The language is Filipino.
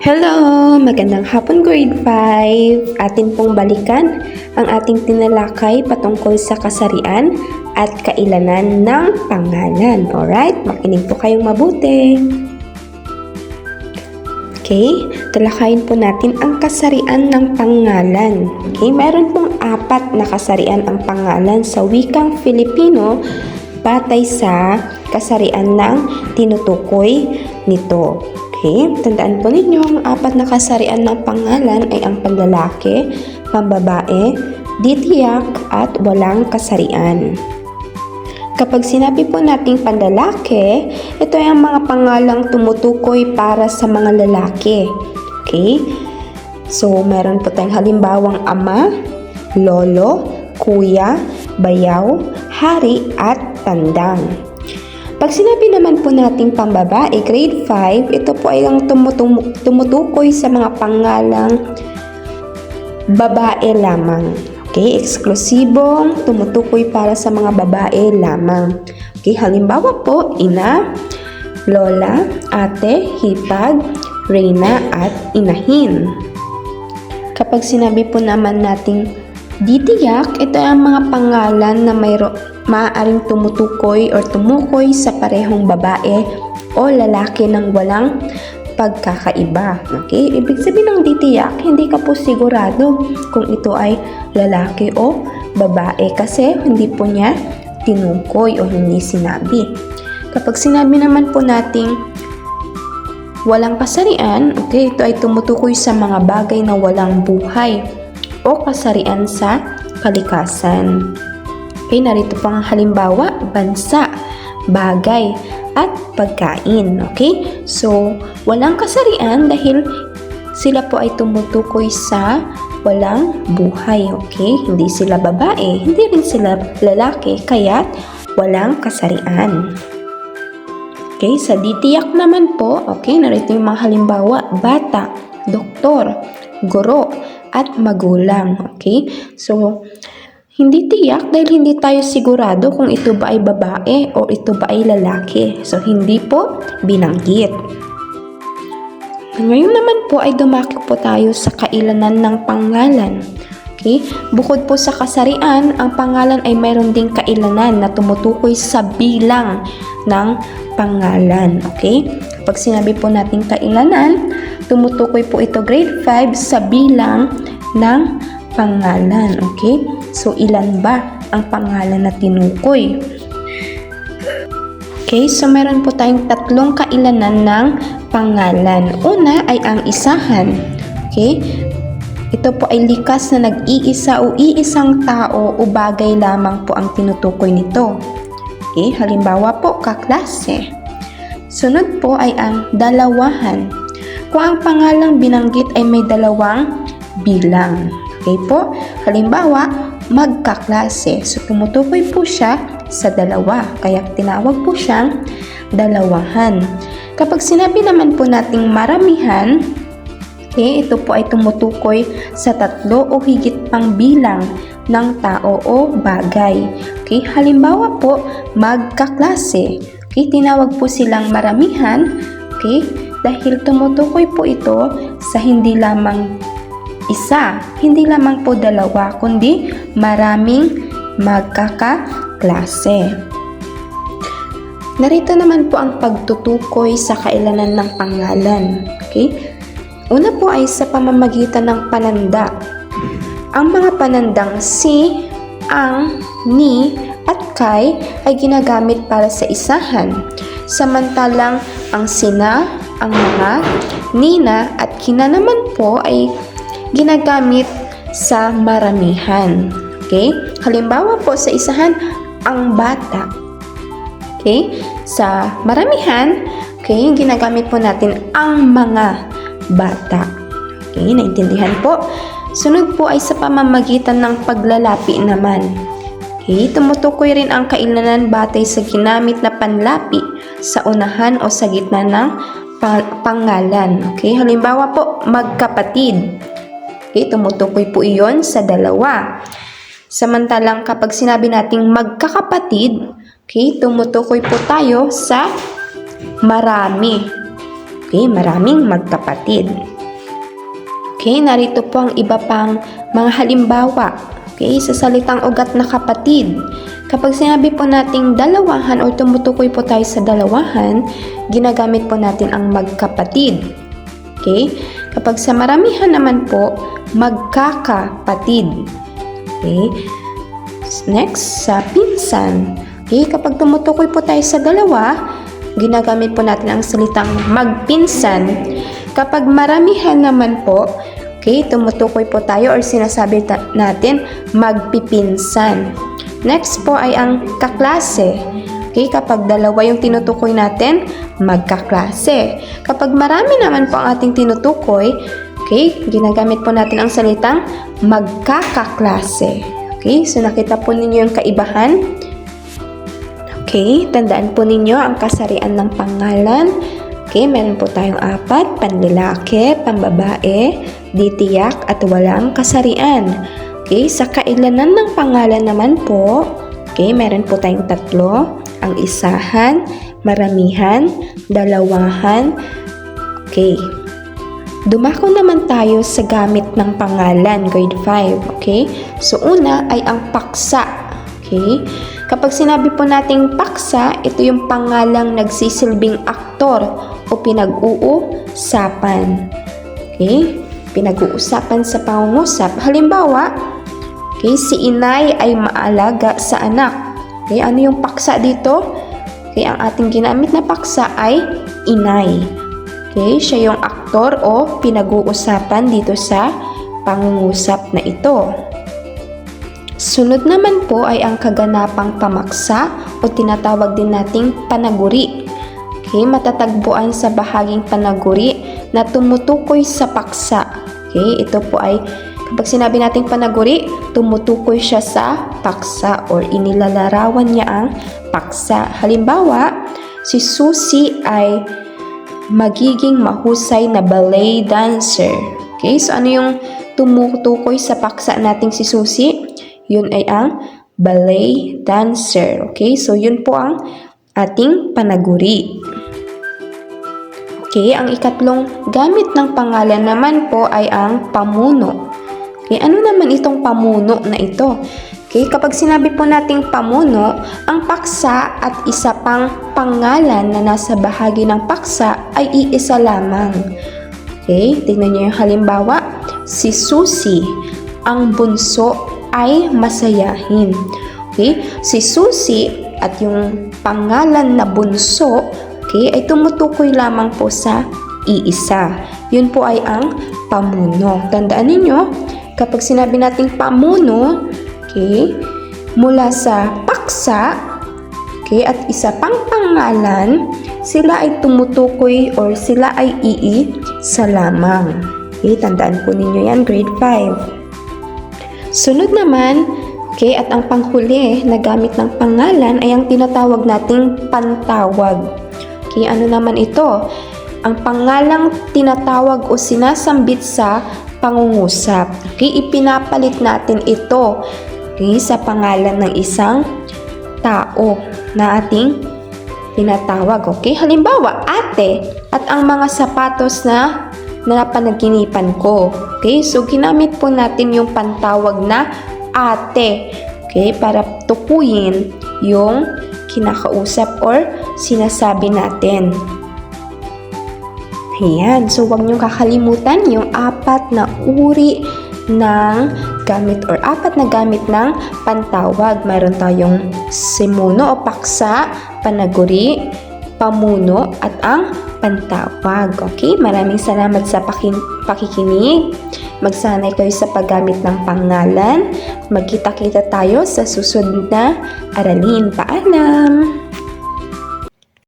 Hello! Magandang hapon grade 5. Atin pong balikan ang ating tinalakay patungkol sa kasarian at kailanan ng pangalan. Alright? Makinig po kayong mabuti. Okay? Talakayin po natin ang kasarian ng pangalan. Okay? Meron pong 4 na kasarian ang pangalan sa wikang Filipino batay sa kasarian ng tinutukoy nito. Okay, tandaan po ninyo, ang 4 na kasarian ng pangalan ay ang panlalaki, pambabae, ditiyak, at walang kasarian. Kapag sinabi po nating panlalaki, ito ay ang mga pangalang tumutukoy para sa mga lalaki. Okay? So, meron po tayong halimbawang ama, lolo, kuya, bayaw, hari, at tandang. Pag sinabi naman po nating pambabae, grade 5, ito po ay ang tumutukoy sa mga pangalang babae lamang. Okay, eksklusibong tumutukoy para sa mga babae lamang. Okay, halimbawa po, ina, lola, ate, hipag, reyna, at inahin. Kapag sinabi po naman nating ditiyak, ito ay ang mga pangalan na maaaring tumutukoy or tumukoy sa parehong babae o lalaki ng walang pagkakaiba. Okay? Ibig sabihin ng ditiyak, hindi ka po sigurado kung ito ay lalaki o babae kasi hindi po niya tinukoy o hindi sinabi. Kapag sinabi naman po nating walang kasarian, okay, ito ay tumutukoy sa mga bagay na walang buhay o kasarian sa kalikasan. Okay, narito pang halimbawa, bansa, bagay, at pagkain. Okay? So, walang kasarian dahil sila po ay tumutukoy sa walang buhay. Okay? Hindi sila babae, hindi rin sila lalaki, kaya walang kasarian. Okay, sa ditiyak naman po, okay, narito yung mga halimbawa, bata, doktor, guro, at magulang. Okay? So, hindi tiyak dahil hindi tayo sigurado kung ito ba ay babae o ito ba ay lalaki. So, hindi po binanggit. Ngayon naman po ay dumako po tayo sa kailanan ng pangalan. Okay? Bukod po sa kasarian, ang pangalan ay mayroon ding kailanan na tumutukoy sa bilang ng pangalan. Okay? Pag sinabi po natin kailanan, tumutukoy po ito grade 5 sa bilang ng pangalan. Okay? So, ilan ba ang pangalan na tinukoy? Okay, so meron po tayong 3 kailanan ng pangalan. Una ay ang isahan. Okay? Ito po ay likas na nag-iisa o iisang tao o bagay lamang po ang tinutukoy nito. Okay? Halimbawa po, kaklase. Sunod po ay ang dalawahan. Kung ang pangalang binanggit ay may 2 bilang. Okay po? Halimbawa, magkaklase. So, tumutukoy po siya sa 2. Kaya tinawag po siyang dalawahan. Kapag sinabi naman po nating maramihan, okay, ito po ay tumutukoy sa 3 o higit pang bilang ng tao o bagay. Okay? Halimbawa po, magkaklase. Okay? Tinawag po silang maramihan. Okay? Dahil tumutukoy po ito sa hindi lamang isa, hindi lamang po 2, kundi maraming magkakaklase. Narito naman po ang pagtutukoy sa kailanan ng pangalan. Okay? Una po ay sa pamamagitan ng pananda. Ang mga panandang si, ang, ni, at kay ay ginagamit para sa isahan. Samantalang ang sina, ang mga, nina, at kina naman po ay ginagamit sa maramihan. Okay? Halimbawa po sa isahan, ang bata. Okay? Sa maramihan, okay, ginagamit po natin ang mga bata. Okay? Naintindihan po? Sunod po ay sa pamamagitan ng paglalapi naman. Okay? Tumutukoy rin ang kailanan batay sa ginamit na panlapi sa unahan o sa gitna ng pangalan. Okay? Halimbawa po, magkapatid. Okay, tumutukoy po iyon sa 2. Samantalang kapag sinabi nating magkakapatid, okay, tumutukoy po tayo sa marami. Okay, maraming magkapatid. Okay, narito po ang iba pang mga halimbawa. Okay, sa salitang ugat na kapatid. Kapag sinabi po nating dalawahan o tumutukoy po tayo sa dalawahan, ginagamit po natin ang magkapatid. Okay, kapag sa maramihan naman po, magkakapatid. Okay, next, sa pinsan. Okay, kapag tumutukoy po tayo sa dalawa, ginagamit po natin ang salitang magpinsan. Kapag maramihan naman po, okay, tumutukoy po tayo or sinasabi natin magpipinsan. Next po ay ang kaklase. Okay, kapag dalawa yung tinutukoy natin, magkaklase. Kapag marami naman po ang ating tinutukoy, okay, ginagamit po natin ang salitang magkakaklase. Okay, so nakita po ninyo yung kaibahan. Okay, tandaan po ninyo ang kasarian ng pangalan. Okay, meron po tayong 4, panlalaki, pambabae, ditiyak, at walang kasarian. Okay, sa kailanan ng pangalan naman po, okay, meron po tayong 3, ang isahan, maramihan, dalawahan. Okay, dumako naman tayo sa gamit ng pangalan, grade 5. Okay, so una ay ang paksa. Okay, kapag sinabi po nating paksa, ito yung pangalang nagsisilbing aktor o pinag-uusapan. Okay, pinag-uusapan sa pangungusap. Halimbawa, okay, si inay ay maalaga sa anak. Okay, ano yung paksa dito? Okay, ang ating ginamit na paksa ay inay. Okay, siya yung aktor o pinag-uusapan dito sa pangungusap na ito. Sunod naman po ay ang kaganapang pamaksa o tinatawag din nating panaguri. Okay, matatagpuan sa bahaging panaguri na tumutukoy sa paksa. Okay, ito po ay kapag sinabi nating panaguri, tumutukoy siya sa paksa or inilalarawan niya ang paksa. Halimbawa, si Susie ay magiging mahusay na ballet dancer. Okay, so ano yung tumutukoy sa paksa nating si Susie? Yun ay ang ballet dancer. Okay, so yun po ang ating panaguri. Okay, ang ikatlong gamit ng pangalan naman po ay ang pamuno. Okay, ano naman itong pamuno na ito? Okay, kapag sinabi po nating pamuno, ang paksa at isa pang pangalan na nasa bahagi ng paksa ay iisa lamang. Okay, tingnan niyo yung halimbawa. Si Susie, ang bunso ay masayahin. Okay, si Susie at yung pangalan na bunso, okay, ay tumutukoy lamang po sa iisa. Yun po ay ang pamuno. Tandaan ninyo, kapag sinabi nating pamuno, okay, mula sa paksa, okay, at isa pang pangalan, sila ay tumutukoy or sila ay iisa lamang. Okay, tandaan po ninyo yan, grade 5. Sunod naman, okay, at ang panghuli na gamit ng pangalan ay ang tinatawag nating pantawag. Okay, ano naman ito? Ang pangalang tinatawag o sinasambit sa pangungusap. Okay, ipinapalit natin ito, okay, sa pangalan ng isang tao na ating tinatawag. Okay, halimbawa, ate at ang mga sapatos na napanaginipan ko. Okay, so ginamit po natin yung pantawag na ate. Okay, para tukuyin yung kinakausap or sinasabi natin. Ayan, so huwag niyong kakalimutan yung 4 na uri ng gamit or 4 na gamit ng pantawag. Mayroon tayong simuno o paksa, panaguri, pamuno, at ang pantawag. Okay, maraming salamat sa pakikinig. Magsanay kayo sa paggamit ng pangalan. Magkita-kita tayo sa susunod na aralin. Paalam!